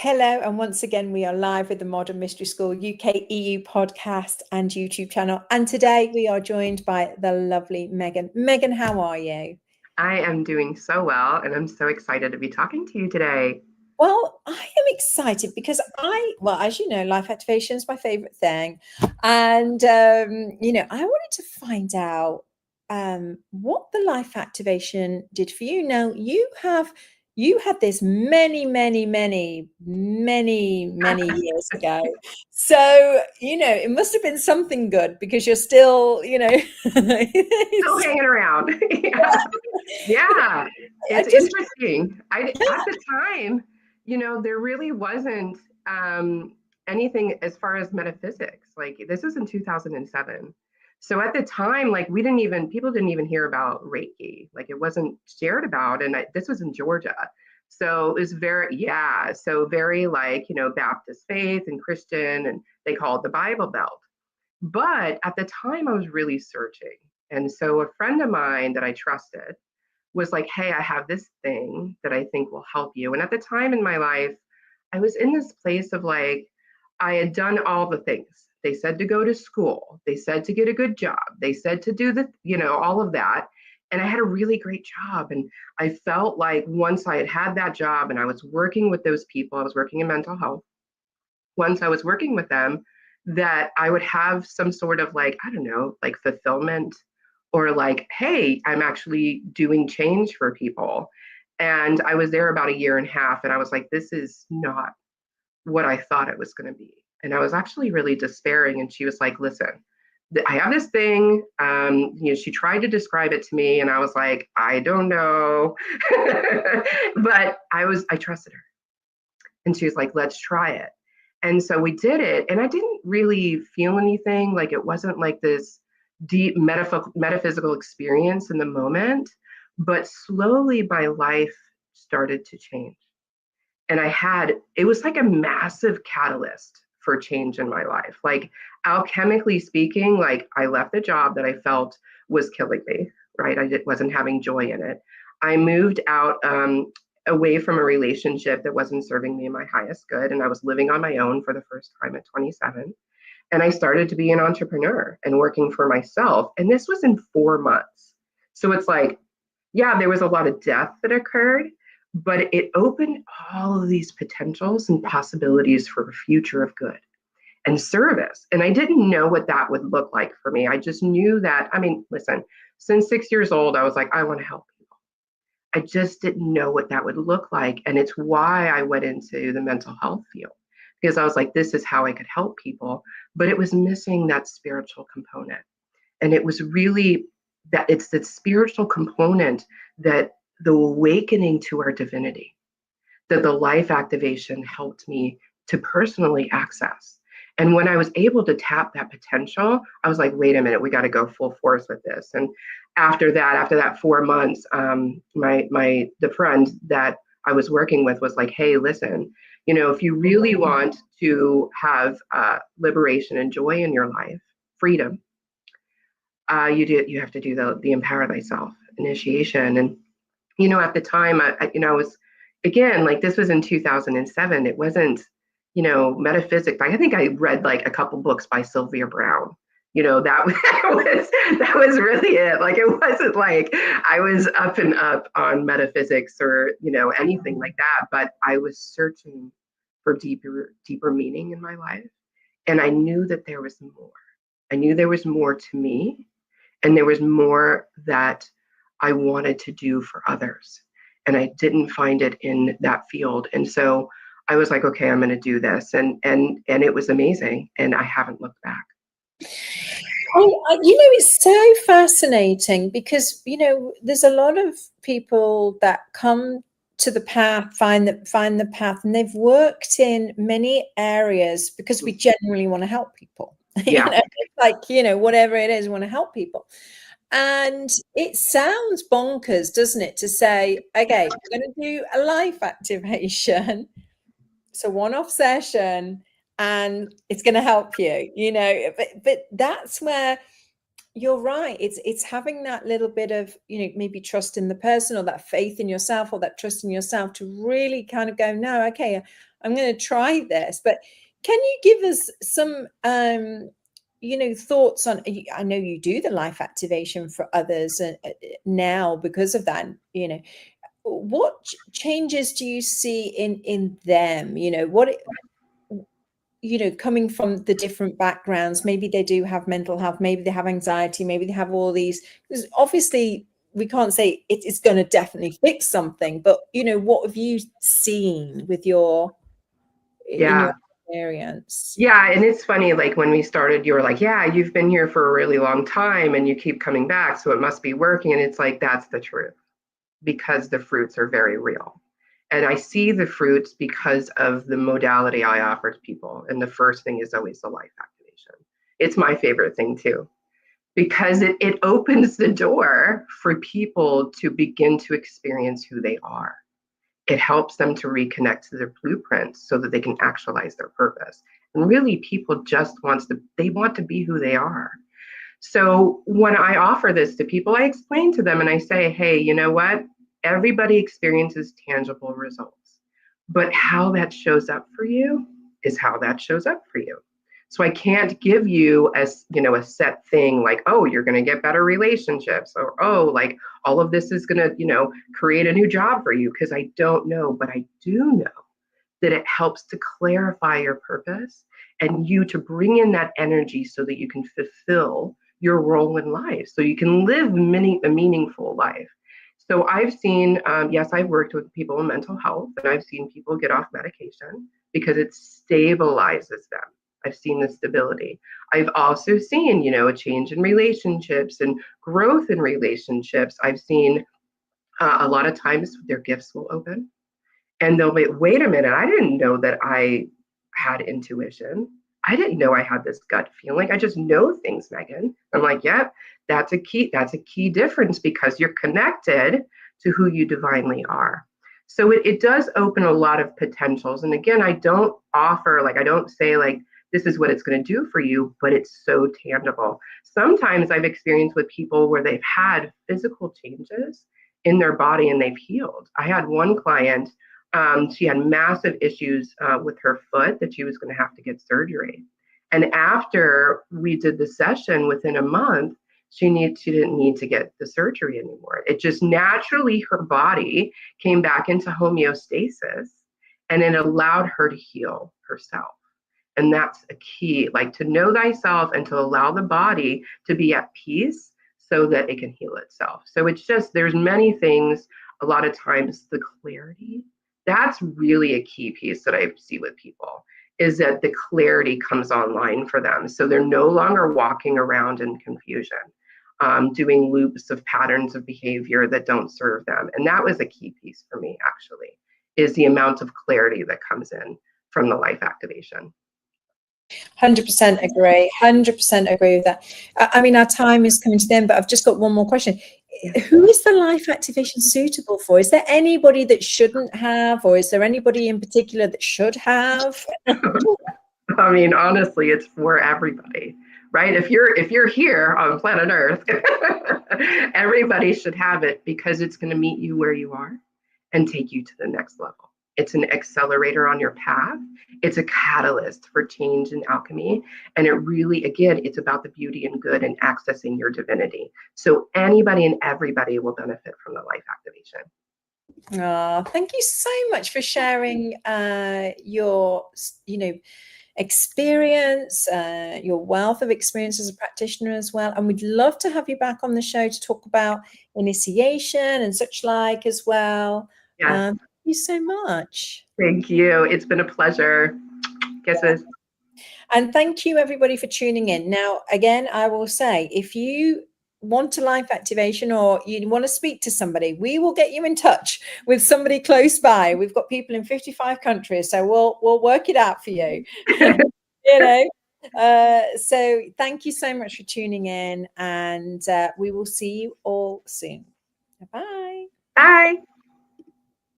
Hello, and once again, we are live with the Modern Mystery School UK EU podcast and YouTube channel. And today we are joined by the lovely Megan. Megan, how are you? I am doing so well, and I'm so excited to be talking to you today. Well, I am excited because as you know, life activation is my favorite thing. And, I wanted to find out what the life activation did for you. Now, you had this many years ago. So, it must have been something good because you're still, Still hanging around. Yeah, it's interesting. At the time, there really wasn't anything as far as metaphysics. Like this was in 2007. So at the time, like people didn't even hear about Reiki. Like it wasn't shared about. And this was in Georgia. So it was very like, Baptist faith and Christian, and they call it the Bible Belt. But at the time, I was really searching. And so a friend of mine that I trusted was like, hey, I have this thing that I think will help you. And at the time in my life, I was in this place of like, I had done all the things. They said to go to school. They said to get a good job. They said to do all of that. And I had a really great job. And I felt like once I had that job and I was working with those people, I was working in mental health. Once I was working with them, that I would have some sort of like, I don't know, like fulfillment or like, hey, I'm actually doing change for people. And I was there about a year and a half, and I was like, this is not what I thought it was going to be. And I was actually really despairing. And she was like, listen, I have this thing. She tried to describe it to me, and I was like, I don't know. But I trusted her. And she was like, let's try it. And so we did it. And I didn't really feel anything. Like it wasn't like this deep metaphysical experience in the moment. But slowly my life started to change. And it was like a massive catalyst for change in my life. Like alchemically speaking, like I left the job that I felt was killing me, right? I wasn't having joy in it. I moved out away from a relationship that wasn't serving me my highest good. And I was living on my own for the first time at 27. And I started to be an entrepreneur and working for myself. And this was in 4 months. So it's like, yeah, there was a lot of death that occurred, but it opened all of these potentials and possibilities for a future of good and service. And I didn't know what that would look like for me. I just knew that, listen, since 6 years old, I was like, I want to help people. I just didn't know what that would look like. And it's why I went into the mental health field, because I was like, this is how I could help people. But it was missing that spiritual component. And it was really that it's the spiritual component, that the awakening to our divinity, that the life activation helped me to personally access. And when I was able to tap that potential, I was like, wait a minute, we got to go full force with this. And after that 4 months, the friend that I was working with was like, hey, listen, if you really want to have liberation and joy in your life, freedom, you have to do the empower thyself initiation. And at the time, I was, again, like this was in 2007. It wasn't, metaphysics. I think I read like a couple books by Sylvia Brown. That was really it. Like it wasn't like I was up and up on metaphysics or anything like that. But I was searching for deeper meaning in my life, and I knew that there was more. I knew there was more to me, and there was more that I wanted to do for others. And I didn't find it in that field. And so I was like, okay, I'm going to do this. And it was amazing. And I haven't looked back. It's so fascinating because, there's a lot of people that come to the path, find the path, and they've worked in many areas because we genuinely want to help people. Yeah. Whatever it is, we want to help people. And it sounds bonkers, doesn't it, to say, okay, we're going to do a life activation. It's a one-off session and it's going to help you, but that's where You're right. It's having that little bit of, maybe trust in the person, or that faith in yourself, or that trust in yourself to really kind of go, no, okay, I'm going to try this. But can you give us some, thoughts on, I know you do the life activation for others now because of that, what changes do you see in them? Coming from the different backgrounds, maybe they do have mental health, maybe they have anxiety, maybe they have all these, because obviously we can't say it's going to definitely fix something, but what have you seen with your in your experience? Yeah, and it's funny, like when we started, you were like, yeah, you've been here for a really long time and you keep coming back, so it must be working. And it's like, that's the truth, because the fruits are very real. And I see the fruits because of the modality I offer to people. And the first thing is always the life activation. It's my favorite thing too, because it opens the door for people to begin to experience who they are. It helps them to reconnect to their blueprints so that they can actualize their purpose. And really, people just they want to be who they are. So when I offer this to people, I explain to them and I say, hey, you know what? Everybody experiences tangible results, but how that shows up for you is how that shows up for you. So I can't give you a set thing like, oh, you're going to get better relationships, or, oh, like all of this is going to, create a new job for you, because I don't know, but I do know that it helps to clarify your purpose and you to bring in that energy so that you can fulfill your role in life, so you can live a meaningful life. So I've seen, yes, I've worked with people in mental health, and I've seen people get off medication because it stabilizes them. I've seen the stability. I've also seen, a change in relationships and growth in relationships. I've seen a lot of times their gifts will open and they'll wait a minute, I didn't know that I had intuition. I didn't know I had this gut feeling. I just know things, Megan. I'm like, yep, that's a key difference, because you're connected to who you divinely are. So it does open a lot of potentials. And again, I don't say like, this is what it's going to do for you, but it's so tangible. Sometimes I've experienced with people where they've had physical changes in their body and they've healed. I had one client, she had massive issues with her foot that she was going to have to get surgery. And after we did the session, within a month, she didn't need to get the surgery anymore. It just naturally, her body came back into homeostasis, and it allowed her to heal herself. And that's a key, like to know thyself and to allow the body to be at peace so that it can heal itself. So it's just, there's many things. A lot of times the clarity, that's really a key piece that I see with people, is that the clarity comes online for them. So they're no longer walking around in confusion, doing loops of patterns of behavior that don't serve them. And that was a key piece for me, actually, is the amount of clarity that comes in from the life activation. 100% agree. 100% agree with that. I mean, our time is coming to the end, but I've just got one more question. Who is the life activation suitable for? Is there anybody that shouldn't have, or is there anybody in particular that should have? I mean, honestly, it's for everybody, right? If you're here on planet Earth, everybody should have it, because it's going to meet you where you are and take you to the next level. It's an accelerator on your path. It's a catalyst for change and alchemy. And it really, again, it's about the beauty and good and accessing your divinity. So anybody and everybody will benefit from the life activation. Oh, thank you so much for sharing your, experience, your wealth of experience as a practitioner as well. And we'd love to have you back on the show to talk about initiation and such like as well. Yes. Thank you so much. Thank you. It's been a pleasure. Kisses. And thank you everybody for tuning in. Now, again, I will say, if you want a life activation or you want to speak to somebody, we will get you in touch with somebody close by. We've got people in 55 countries, so we'll work it out for you. So thank you so much for tuning in, and we will see you all soon. Bye. Bye.